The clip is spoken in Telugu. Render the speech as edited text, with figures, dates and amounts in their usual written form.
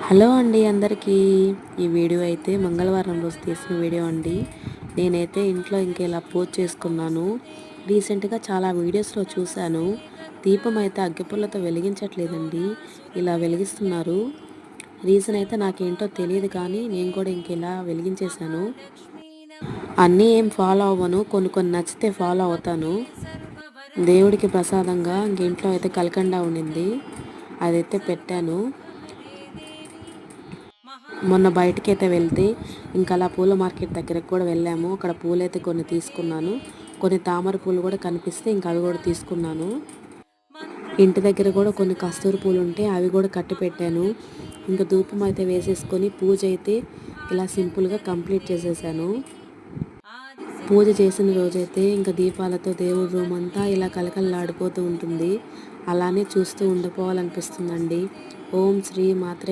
హలో అండి అందరికీ. ఈ వీడియో అయితే మంగళవారం రోజు తీసిన వీడియో అండి. నేనైతే ఇంట్లో ఇలా పూజ చేసుకున్నాను. రీసెంట్గా చాలా వీడియోస్లో చూశాను, దీపం అయితే అగ్గిపుల్లతో వెలిగించట్లేదండి, ఇలా వెలిగిస్తున్నారు. రీజన్ అయితే నాకేంటో తెలియదు, కానీ నేను కూడా ఇలా వెలిగించేశాను. అన్నీ ఏం ఫాలో అవ్వను, కొన్ని నచ్చితే ఫాలో అవుతాను. దేవుడికి ప్రసాదంగా ఇంట్లో అయితే కలకండ ఉండింది, అదైతే పెట్టాను. మొన్న బయటకైతే వెళ్తే అలా పూల మార్కెట్ దగ్గరకు కూడా వెళ్ళాము. అక్కడ పూలైతే కొన్ని తీసుకున్నాను. కొన్ని తామర పూలు కూడా కనిపిస్తే అవి కూడా తీసుకున్నాను. ఇంటి దగ్గర కూడా కొన్ని కస్తూరి పూలు ఉంటే అవి కూడా కట్టి పెట్టాను. ధూపం అయితే వేసేసుకొని పూజ అయితే ఇలా సింపుల్గా కంప్లీట్ చేసేసాను. పూజ చేసిన రోజైతే దీపాలతో దేవుడి రూమ్ అంతా ఇలా కలకలలాడిపోతూ ఉంటుంది. అలానే చూస్తూ ఉండిపోవాలనిపిస్తుందండి. ఓం శ్రీ మాత్రే